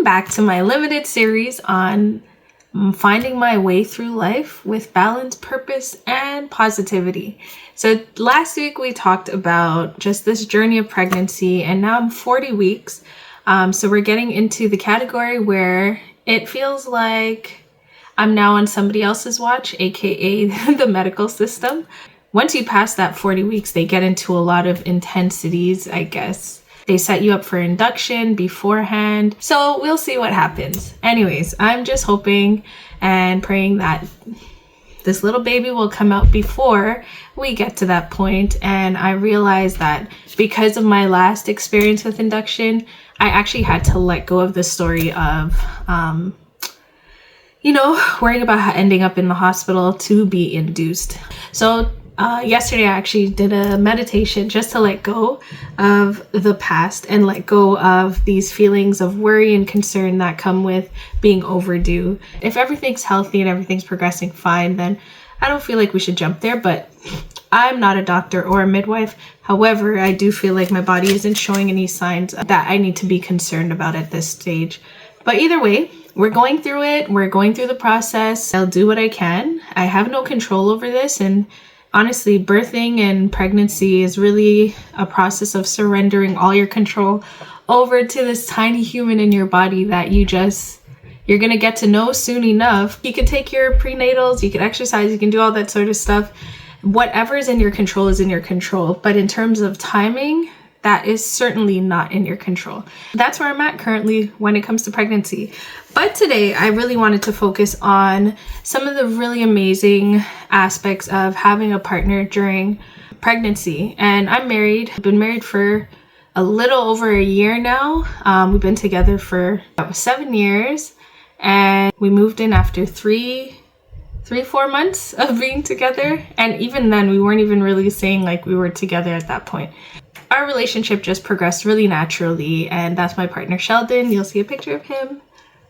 Welcome back to my limited series on finding my way through life with balance, purpose, and positivity. So last week we talked about just this journey of pregnancy, and now I'm 40 weeks. So we're getting into the category where it feels like I'm now on somebody else's watch, aka the medical system. Once you pass that 40 weeks, they get into a lot of intensities, I guess. They set you up for induction beforehand. So we'll see what happens. Anyways, I'm just hoping and praying that this little baby will come out before we get to that point. And I realized that because of my last experience with induction, I actually had to let go of the story of, worrying about ending up in the hospital to be induced. So yesterday I actually did a meditation just to let go of the past and let go of these feelings of worry and concern that come with being overdue. If everything's healthy and everything's progressing fine, then I don't feel like we should jump there, but I'm not a doctor or a midwife. However, I do feel like my body isn't showing any signs that I need to be concerned about at this stage. But either way, we're going through it. We're going through the process. I'll do what I can. I have no control over this, and honestly, birthing and pregnancy is really a process of surrendering all your control over to this tiny human in your body that you're going to get to know soon enough. You can take your prenatals, you can exercise, you can do all that sort of stuff. Whatever is in your control is in your control. But in terms of timing, that is certainly not in your control. That's where I'm at currently when it comes to pregnancy. But today, I really wanted to focus on some of the really amazing aspects of having a partner during pregnancy. And I'm married. I've been married for a little over a year now. We've been together for about 7 years. And we moved in after 4 months of being together. And even then, we weren't even really saying like we were together at that point. Our relationship just progressed really naturally, and that's my partner Sheldon. You'll see a picture of him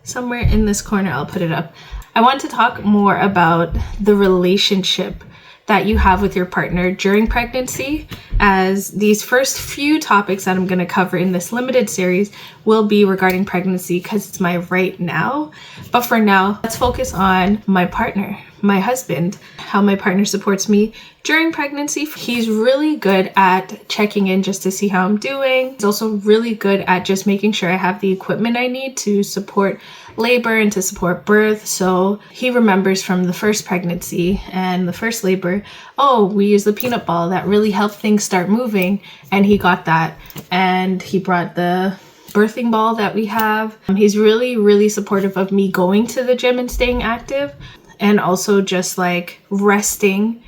somewhere in this corner. I'll put it up. I want to talk more about the relationship that you have with your partner during pregnancy, as these first few topics that I'm going to cover in this limited series will be regarding pregnancy because it's my right now. But for now, let's focus on my partner, my husband, how my partner supports me during pregnancy. He's really good at checking in just to see how I'm doing. He's also really good at just making sure I have the equipment I need to support labor and to support birth. So he remembers from the first pregnancy and the first labor, we used the peanut ball that really helped things start moving, and he got that, and he brought the birthing ball that we have. He's really, really supportive of me going to the gym and staying active, and also just like resting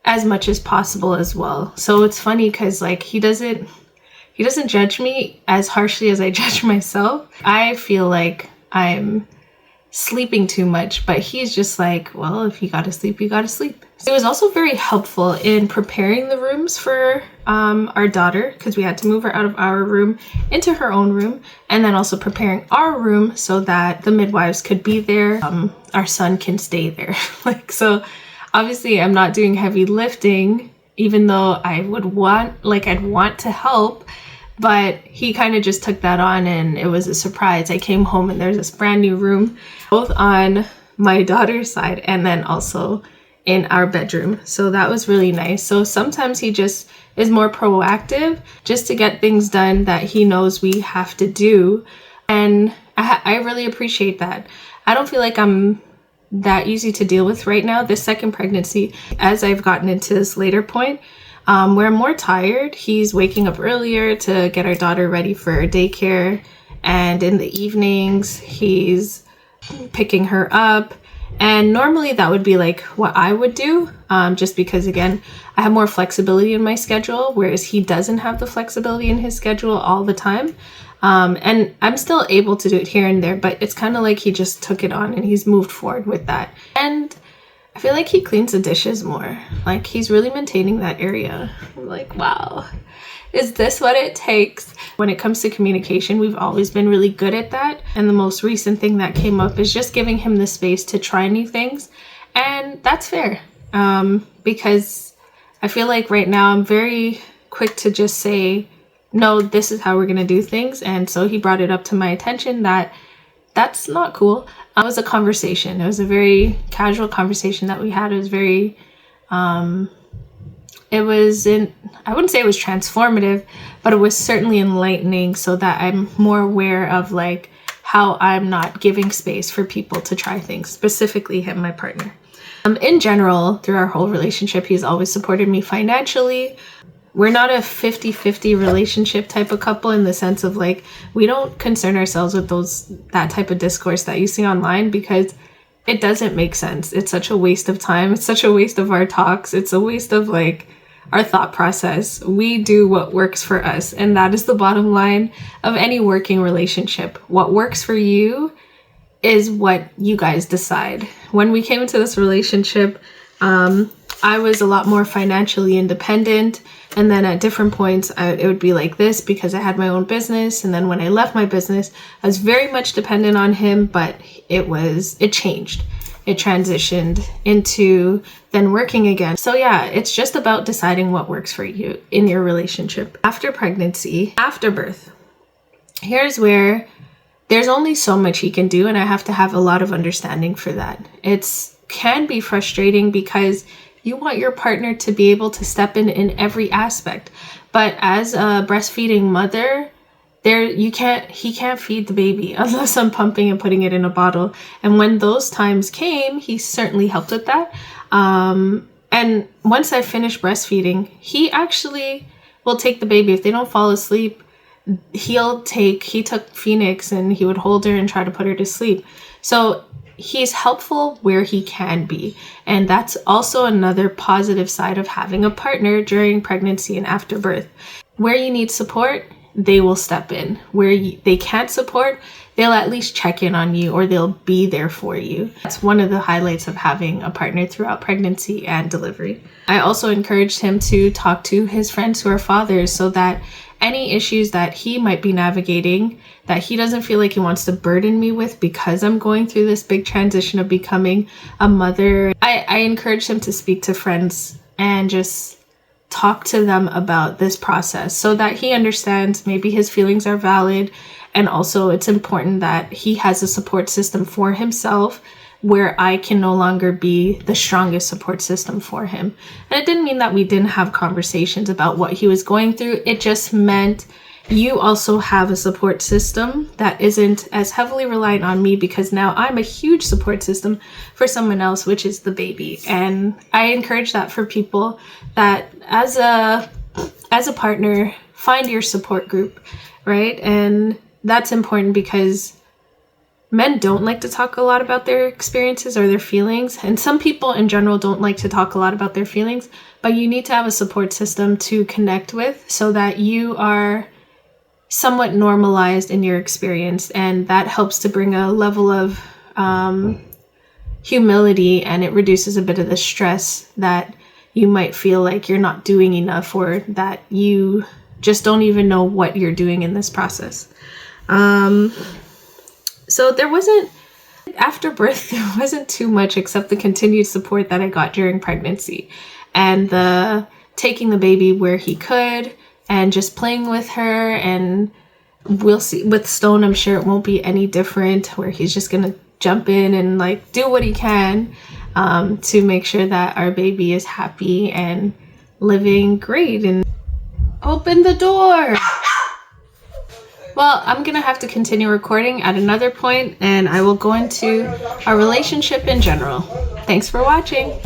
as much as possible as well. So it's funny because like he doesn't judge me as harshly as I judge myself. I feel like I'm sleeping too much, but he's just like, well, if you gotta sleep, you gotta sleep. It was also very helpful in preparing the rooms for our daughter, because we had to move her out of our room into her own room, and then also preparing our room so that the midwives could be there. Our son can stay there. So obviously I'm not doing heavy lifting, even though I'd want to help. But he kind of just took that on, and it was a surprise. I came home and there's this brand new room, both on my daughter's side and then also in our bedroom. So that was really nice. So sometimes he just is more proactive just to get things done that he knows we have to do. And I really appreciate that. I don't feel like I'm that easy to deal with right now. This second pregnancy, as I've gotten into this later point, where I'm more tired. He's waking up earlier to get our daughter ready for daycare, and in the evenings he's picking her up, and normally that would be like what I would do, just because again I have more flexibility in my schedule, whereas he doesn't have the flexibility in his schedule all the time. And I'm still able to do it here and there, but it's kind of like he just took it on and he's moved forward with that. And I feel like he cleans the dishes more. Like he's really maintaining that area. I'm like, wow, is this what it takes? When it comes to communication, we've always been really good at that. And the most recent thing that came up is just giving him the space to try new things. And that's fair. Because I feel like right now I'm very quick to just say, no, this is how we're going to do things. And so he brought it up to my attention that that's not cool. It was a conversation. It was a very casual conversation that we had. It was very, I wouldn't say it was transformative, but it was certainly enlightening so that I'm more aware of like how I'm not giving space for people to try things, specifically him, my partner. In general, through our whole relationship, he's always supported me financially. We're not a 50-50 relationship type of couple in the sense of like, we don't concern ourselves with that type of discourse that you see online, because it doesn't make sense. It's such a waste of time. It's such a waste of our talks. It's a waste of like our thought process. We do what works for us. And that is the bottom line of any working relationship. What works for you is what you guys decide. When we came into this relationship, I was a lot more financially independent. And then at different points, it would be like this because I had my own business. And then when I left my business, I was very much dependent on him, but it changed. It transitioned into then working again. So yeah, it's just about deciding what works for you in your relationship. After pregnancy, after birth, here's where there's only so much he can do, and I have to have a lot of understanding for that. It can be frustrating because you want your partner to be able to step in every aspect. But as a breastfeeding mother, he can't feed the baby unless I'm pumping and putting it in a bottle. And when those times came, he certainly helped with that. And once I finished breastfeeding, he actually will take the baby. If they don't fall asleep, he took Phoenix and he would hold her and try to put her to sleep. So he's helpful where he can be. And that's also another positive side of having a partner during pregnancy and after birth. Where you need support, they will step in. Where they can't support, they'll at least check in on you, or they'll be there for you. That's one of the highlights of having a partner throughout pregnancy and delivery. I also encouraged him to talk to his friends who are fathers so that any issues that he might be navigating that he doesn't feel like he wants to burden me with because I'm going through this big transition of becoming a mother. I encouraged him to speak to friends and just talk to them about this process so that he understands maybe his feelings are valid. And also it's important that he has a support system for himself where I can no longer be the strongest support system for him. And it didn't mean that we didn't have conversations about what he was going through. It just meant you also have a support system that isn't as heavily reliant on me, because now I'm a huge support system for someone else, which is the baby. And I encourage that for people, that as a partner, find your support group, right? And that's important because men don't like to talk a lot about their experiences or their feelings. And some people in general don't like to talk a lot about their feelings, but you need to have a support system to connect with so that you are somewhat normalized in your experience. And that helps to bring a level of humility, and it reduces a bit of the stress that you might feel like you're not doing enough, or that you just don't even know what you're doing in this process. So after birth, there wasn't too much except the continued support that I got during pregnancy and the taking the baby where he could and just playing with her. And we'll see with Stone, I'm sure it won't be any different, where he's just going to jump in and like do what he can to make sure that our baby is happy and living great. And open the door. Well, I'm going to have to continue recording at another point, and I will go into our relationship in general. Thanks for watching.